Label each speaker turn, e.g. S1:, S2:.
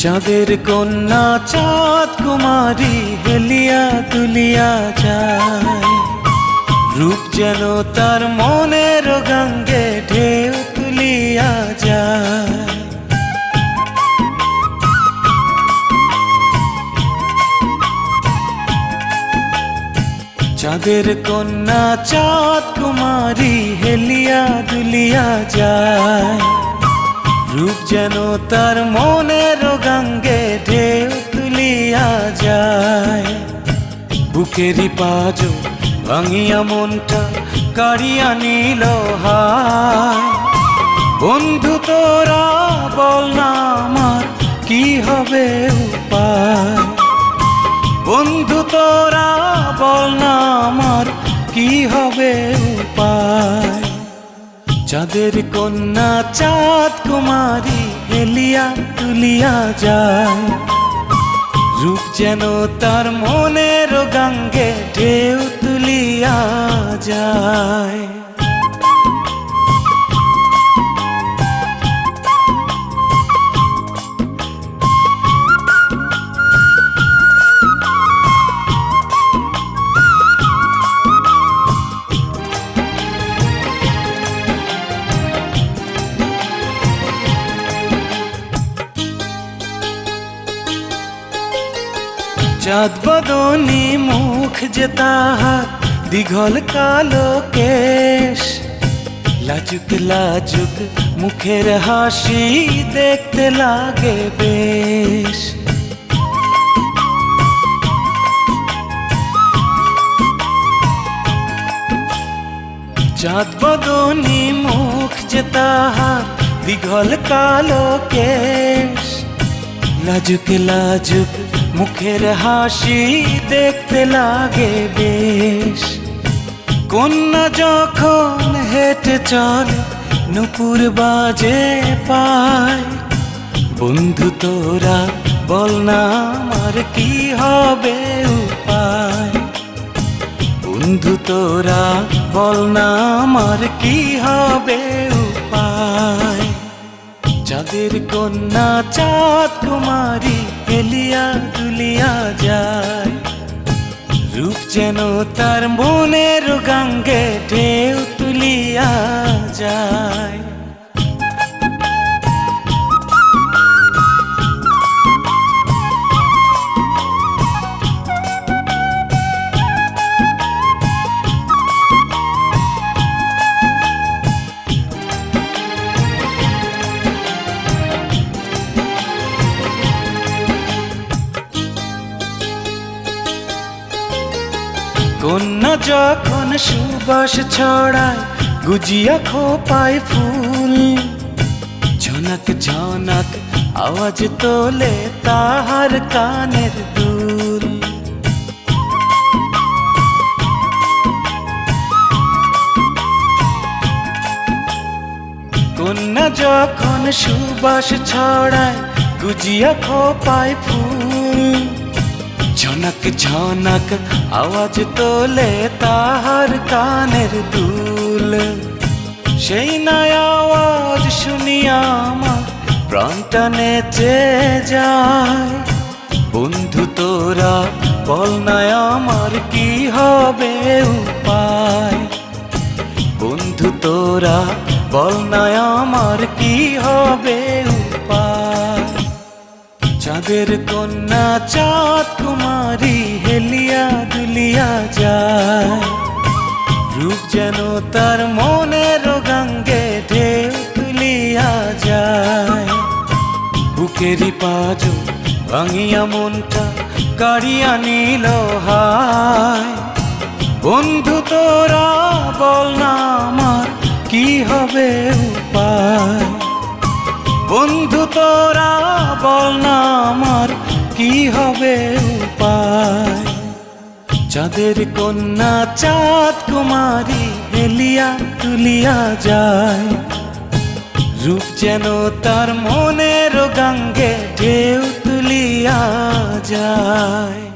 S1: চাঁদের কন্যা চাঁদ কুমারী হেলিয়া তুলিয়া যায়, রূপ যেন তার মনের গঙ্গে ঢেউ তুলিয়া যায়। চাঁদের কন্যা চাঁদ কুমারী হেলিয়া দুলিয়া যায়, রূপ যেন তার মনের গঙ্গে ঢেউ তুলিয়া যায়। বুকেরই পাঁজর ভাঙিয়া মনটা কাড়িয়া নিল হায়, বন্ধু তোরা বল না আমার কি হবে উপায়। বন্ধু তোরা বল না আমার কি হবে উপায়। চাঁদের কন্যা চাঁদ কুমারী হেলিয়া তুলিয়া যায়, রূপ যেন তার মনের গঙ্গে ঢেউ তুলিয়া যায়। চাঁদ বদনী মুখ যে তাহার দীঘল কালো কেশ, লাজুক লাজুক মুখের হাসি দেখতে লাগে বেশ। চাঁদ বদনী মুখ যে তাহার দীঘল কালো কেশ, লাজুক লাজুক মুখের হাসি দেখতে লাগে বেশ। কন্যা যখন হেঁটে চলে নুপুর বাজে পায়, বন্ধু তোরা বল না আমার কি হবে উপায়। বন্ধু তোরা বল না আমার কি হবে উপায়। চাঁদের কন্যা চাঁদ কুমারী হেলিয়া তুলিয়া যায়, রূপ যেন তার মনের গঙ্গে ঢেউ তুলিয়া যায়। কন্যা যখন সুবাস ছড়ায় গুজিয়া খোপায় ফুল, ঝনক ঝনক আওয়াজ তোলে তাহার কানের দুল। কন্যা যখন সুবাস ছড়ায় গুজিয়া খোপায় ফুল, ঝনক ঝনক আওয়াজ তোলে তাহার কানের দুল। সেই নয় আওয়াজ শুনিয়া আমার প্রাণটা নেচে যায়, বন্ধু তোরা বল না আমার কি হবে উপায়। বন্ধু তোরা বল না আমার কি হবে উপায়। চাঁদের কন্যা চাঁদ কুমারী হেলিয়া দুলিয়া যায়, রূপ যেন তার মনের গঙ্গে ঢেউ তুলিয়া যায়। বুকেরই পাঁজর ভাঙিয়া মনটা কাড়িয়া নিল হায়, বন্ধু তোরা বল না আমার কি হবে উপায়। বন্ধু তোরা বল না আমার কি হবে উপায়। চাঁদের কন্যা চাঁদ কুমারী হেলিয়া তুলিয়া যায়, রূপ যেন তার মনের গঙ্গে ঢেউ তুলিয়া যায়।